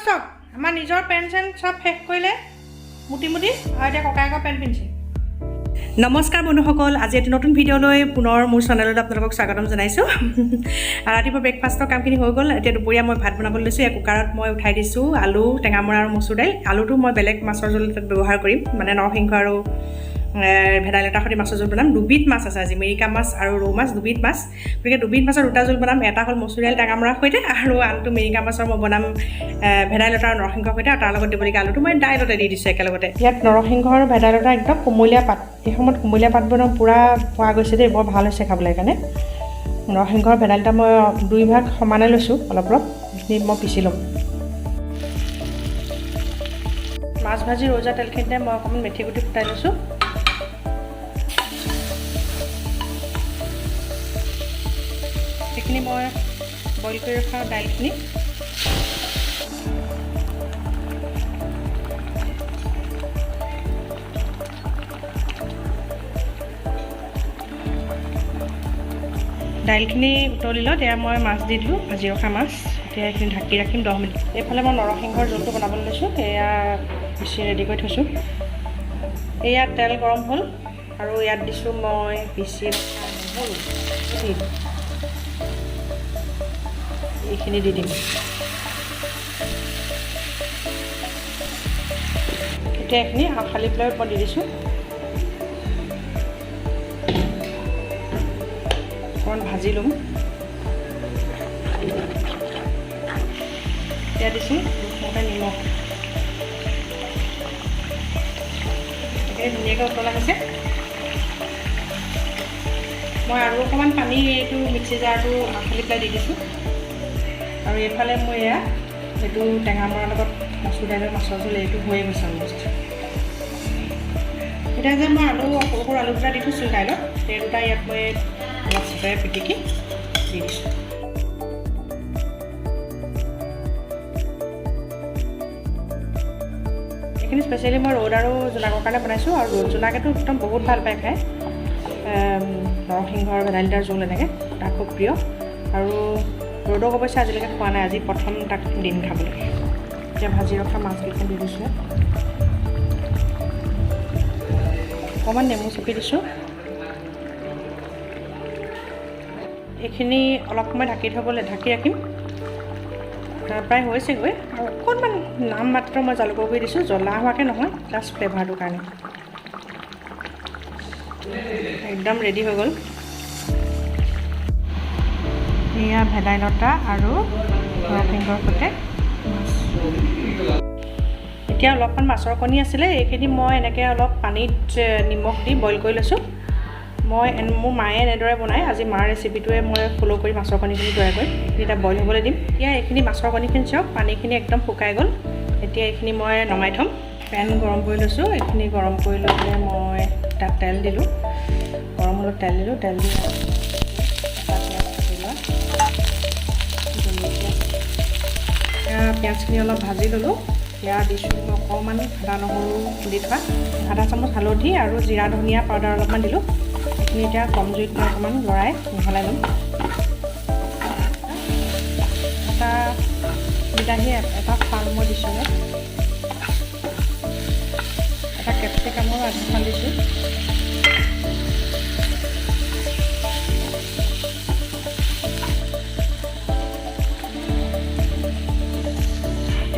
চক আমাৰ নিজৰ পেন চেন সব শেষ কৰিলে মুটি মুটি আৰু এতিয়া ককায়েকৰ পেন পিন্ধিছে নমস্কাৰ বন্ধুসকল আজি এটা নতুন ভিডিঅ'লৈ পুনৰ মোৰ চেনেলত আপোনালোকক স্বাগতম জনাইছোঁ ৰাতিপুৱা ব্ৰেকফাষ্টৰ কামখিনি হৈ গ'ল এতিয়া দুপৰীয়া মই ভাত বনাবলৈ লৈছোঁ এই কুকাৰত মই উঠাই দিছোঁ আলু টেঙামৰা আৰু মচুৰ দাইল আলুটো মই বেলেগ মাছৰ জোল ব্যৱহাৰ কৰিম মানে নৰসিংহ আৰু ভেদাইলতাৰ সৈতে মাছৰ জোল বনাম দুবিধ মাছ আছে আজি মিৰিকা মাছ আৰু ৰৌ মাছ দুবিধ মাছ গতিকে দুবিধ মাছৰ দুটা জোল বনাম এটা হ'ল মচুৰ দাইল টেঙামৰাৰ সৈতে আৰু আনটো মিৰিকা মাছৰ মই বনাম ভেদাইলতা আৰু নৰসিংহৰ সৈতে আৰু তাৰ লগত দিবলগীয়া আলুটো মই দাইলতে দি দিছোঁ একেলগতে ইয়াত নৰসিংহ আৰু ভেদাইলতা একদম কুমলীয়া পাত এই সময়ত কুমলীয়া পাত বনাম পূৰা পোৱা গৈছে দেই বৰ ভাল হৈছে খাবলৈ কাৰণে নৰসিংহৰ ভেদাইলতা মই দুই ভাগ সমানে লৈছোঁ অলপ অলপ এইখিনি মই পিচি ল'ম মাছ ভাজি ৰৌজা তেলখিনিতে মই অকণমান মেথি গুটি ফুটাই লৈছোঁ এইখিনি মই বইল কৰি ৰখা দাইলখিনি দাইলখিনি উতলি লওঁ তেতিয়া মই মাছ দি দিলোঁ ভাজি ৰখা মাছ এতিয়া এইখিনি ঢাকি ৰাখিম 10 মিনিট এইফালে মই নৰসিংহৰ জোলটো বনাবলৈ লৈছোঁ এয়া পিচি ৰেডি কৰি থৈছোঁ এয়া তেল গৰম হ'ল আৰু ইয়াত দিছোঁ মই পিচি এইখিনি দি দিম এতিয়া এইখিনি খালি পেলাই মই দি দিছোঁ অকণমান ভাজি ল'ম এতিয়া দিছোঁ নিমখ ধুনীয়াকৈ উতলা হৈছে মই আৰু অকণমান পানী এইটো মিক্সি জাৰটো খালি পেলাই দি দিছোঁ আৰু এইফালে মই এয়া এইটো টেঙামৰাৰ লগত মচুৰ দাইলৰ মাছৰ জোল এইটো হৈয়ে গৈছে অলমষ্ট এতিয়া যে মই আলু সৰু সৰু আলু দুটা দি থৈছোঁ দাইলত সেই দুটা ইয়াত মই অলপ চিকাৰে পিটিকি দি দিছোঁ এইখিনি স্পেচিয়েলি মই ৰ'দ আৰু জোনাকৰ কাৰণে বনাইছোঁ আৰু ৰ'দ জোনাকেতো একদম বহুত ভাল পায় খাই নৰসিংহৰ ভেদাইলতাৰ জোল এনেকৈ তাৰ খুব প্ৰিয় আৰু ৰ'দক অৱশ্যে আজিলৈকে খোৱা নাই আজি প্ৰথম তাক দিন খাবলৈ এতিয়া ভাজি ৰখা মাছকেইখন দি দিছোঁ অকণমান নেমু চেপি দিছোঁ এইখিনি অলপ সময় ঢাকি ৰাখিম প্ৰায় হৈছেগৈ আৰু অকণমান নাম মাত্ৰ মই জালুকৰ গুড়ি দিছোঁ জ্বলা হোৱাকৈ নহয় জাষ্ট ফ্লেভাৰটোৰ কাৰণে একদম ৰেডি হৈ গ'ল এয়া ভেদাইলতা আৰু নৰসিংহৰ সৈতে এতিয়া অলপমান মাছৰ কণী আছিলে এইখিনি মই এনেকৈ অলপ পানীত নিমখ দি বইল কৰি লৈছোঁ মোৰ মায়ে এনেদৰে বনায় আজি মাৰ ৰেচিপিটোৱে মই ফ'ল' কৰি মাছৰ কণীখিনি তৈয়াৰ কৰিম এইখিনি এতিয়া বইল হ'বলৈ দিম এতিয়া এইখিনি মাছৰ কণীখিনি চাওক পানীখিনি একদম শুকাই গ'ল এতিয়া এইখিনি মই নমাই থ'ম পেন গৰম কৰি লৈছোঁ এইখিনি গৰম কৰি লৈ পেলাই মই তাত তেল দিলোঁ গৰম হ'লত তেল দিলোঁ তেল দি পিঁয়াজখিনি অলপ ভাজি ল'লোঁ এতিয়া দিছোঁ অকণমান আদা নহৰু দি থোৱা আধা চামুচ হালধি আৰু জিৰা ধনিয়া পাউডাৰ অলপমান দিলোঁ এইখিনি এতিয়া কম জুইত মই অকণমান লৰাই মিহলাই ল'ম এটা বিলাহী এটা ফাল মই দিছোঁ এটা কেপচিকামৰ আধাখন দিছোঁ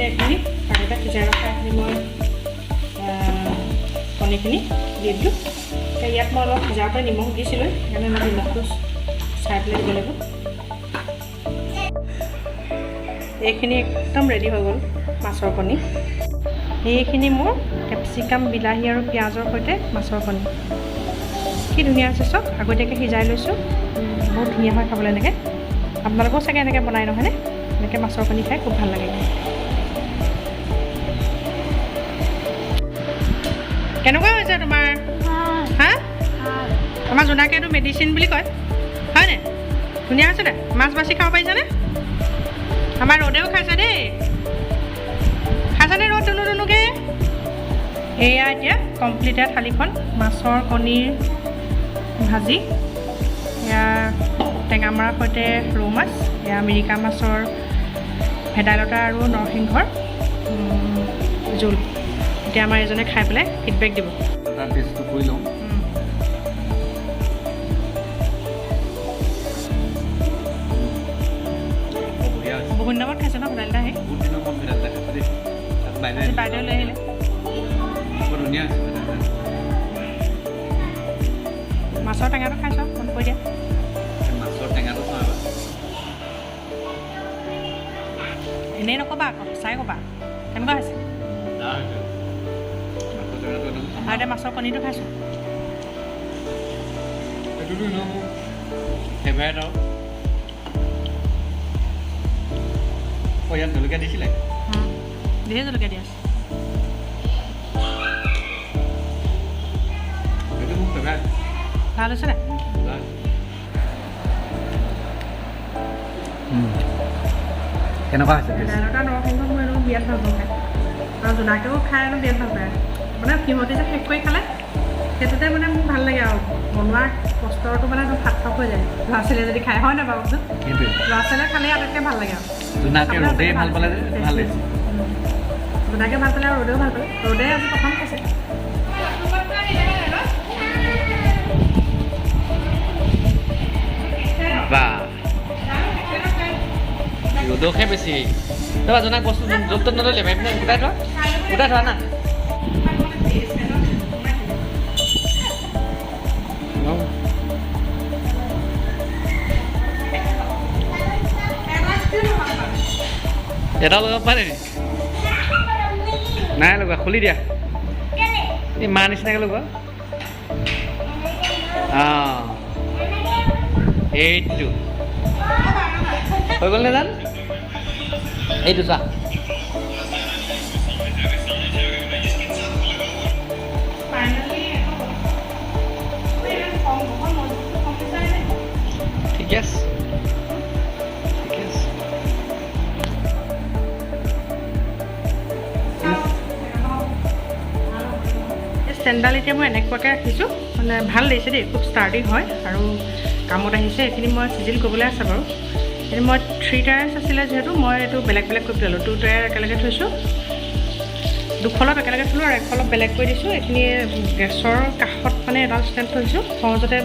এইখিনি আগতে সিজাই ৰখা এইখিনি মই কণীখিনি দি দিলোঁ এতিয়া ইয়াত মই অলপ সিজাওঁতে নিমখ দিছিলোঁ সেইকাৰণে মই নিমখটো চাই পেলাই দিব লাগিব এইখিনি একদম ৰেডি হৈ গ'ল মাছৰ কণী এইখিনি মোৰ কেপচিকাম বিলাহী আৰু পিঁয়াজৰ সৈতে মাছৰ কণী কি ধুনীয়া হৈছে চব আগতীয়াকৈ সিজাই লৈছোঁ বহুত ধুনীয়া হয় খাবলৈ এনেকৈ আপোনালোকেও চাগে এনেকৈ বনাই নহয়নে এনেকৈ মাছৰ কণী খাই খুব ভাল লাগে কেনেকুৱা হৈছে তোমাৰ হা আমাৰ জোনাকে এইটো মেডিচিন বুলি কয় হয়নে ধুনীয়া হৈছে নে মাছ বাছি খাব পাৰিছানে আমাৰ ৰ'দেও খাইছে দেই খাইছানে ৰ'দ দুনুকৈ এয়া এতিয়া কমপ্লিটেড থালিখন মাছৰ কণীৰ ভাজি এয়া টেঙামৰাৰ সৈতে ৰৌ মাছ এয়া মিৰিকা মাছৰ ভেদাইলতা আৰু নৰসিংহৰ জোল এতিয়া আমাৰ এজনে খাই পেলাই ফিডবেক দিব টেষ্টটো কৰি লওঁ বহুত দিনত খাইছে ন ভেদাইলতা আহি বহুত দিনৰ মূৰত ভেদাইলতা খাইছোঁ দেই বাইদেউ লৈ আহিলে বৰ ধুনীয়া আছে মাছৰ টেঙাটো খাইছ মন কৈ দিয়া মাছৰ টেঙাটো চাওঁ এবাৰ এনেই নক'বা আকৌ চাই ক'বা কেনেকুৱা হৈছে আৰু এতিয়া মাছৰ কণীটো খাইছোঁ সেইটোতো এনেও মোৰ ফেভাৰেট আৰু ইয়াত জলকীয়া দিছিলে ধেৰ জলকীয়া দি আছে সেইটো মোৰ ফেভাৰেট ভাল হৈছে নাই কেনেকুৱা হৈছে ভেদাইলতা নৰসিংহ মই এনেও বিৰাট ভাল পাওঁ খাই আৰু জোনাকেও খাই আৰু বিৰাট ভাল পায় মানে সিহঁতে যে শেষ কৰি খালে সেইটোতে মানে মোৰ ভাল লাগে আৰু বনোৱাৰ কষ্টটো মানে সাৰ্থক হৈ যায় ল'ৰা ছোৱালীয়ে যদি খাই হয় নাই বাৰু ল'ৰা ছোৱালীয়ে খালে আটাইতকৈ ভাল লাগে আৰু জোনাকে ৰ'দেই ভাল পালে যে ভাল লাগিছে জোনাকে ভাল পালে আৰু ৰ'দেও ভাল পালে ৰ'দে আজি প্ৰথম খাইছে বা ৰ'দকহে বেছি ৰ'বা জোনাক বস্তু য'ত ত'ত নল'লে ভাবি গোটাই থোৱা না এটা লগাব পাৰে নাই লগা খুলি দিয়া এই মা নিচিনাকৈ লগোৱা অঁ এইটো হৈ গ'ল নে জান এইটো চোৱা ঠিকে আছে চেণ্ডাল এতিয়া মই এনেকুৱাকৈ ৰাখিছোঁ মানে ভাল লাগিছে দেই খুব ষ্টাৰ্টিং হয় আৰু কামত আহিছে এইখিনি মই চিজিল কৰিবলৈ আছে বাৰু এইখিনি মই 3 টায়াৰ্ছ আছিলে যিহেতু মই এইটো বেলেগ বেলেগ কৰি পেলালোঁ 2 টায়াৰ একেলগে থৈছোঁ দুফলপ একেলগে থ'লোঁ আৰু একফলপ বেলেগ কৰি দিছোঁ এইখিনি গেছৰ কাষত মানে এডাল ষ্টেণ্ড থৈছোঁ সহজতে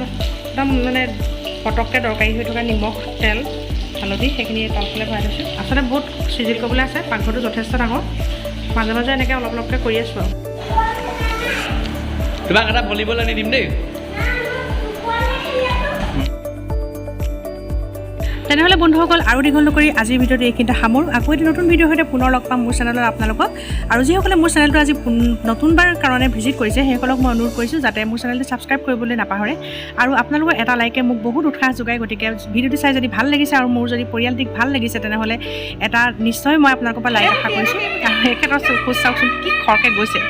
একদম মানে পটককৈ দৰকাৰী হৈ থকা নিমখ তেল হালধি সেইখিনি তলফালে ভৰাই থৈছোঁ আচলতে বহুত চিজিল কৰিবলৈ আছে পাকঘৰটো যথেষ্ট ডাঙৰ মাজে মাজে এনেকৈ অলপ অলপকৈ কৰি আছোঁ আৰু তোমাক এটা ভলিবল আনি দিম দেই তেনেহ'লে বন্ধুসকল আৰু দীঘল নকৰি আজিৰ ভিডিঅ'টো এইখিনিতে সামৰোঁ আকৌ এটি নতুন ভিডিঅ'ৰ সৈতে পুনৰ লগ পাম মোৰ চেনেলত আপোনালোকক আৰু যিসকলে মোৰ চেনেলটো আজি নতুনবাৰ কাৰণে ভিজিট কৰিছে সেইসকলক মই অনুৰোধ কৰিছোঁ যাতে মোৰ চেনেলটো ছাবস্ক্ৰাইব কৰিবলৈ নাপাহৰে আৰু আপোনালোকৰ এটা লাইকে মোক বহুত উৎসাহ যোগায় গতিকে ভিডিঅ'টো চাই যদি ভাল লাগিছে আৰু মোৰ যদি পৰিয়ালটিক ভাল লাগিছে তেনেহ'লে এটা নিশ্চয় মই আপোনালোকৰ পৰা লাইক আশা কৰিছোঁ এই ক্ষেত্ৰত খোজ চাওকচোন কি খৰকৈ গৈছে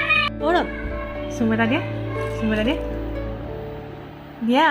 চুম এটা দিয়া দিয়া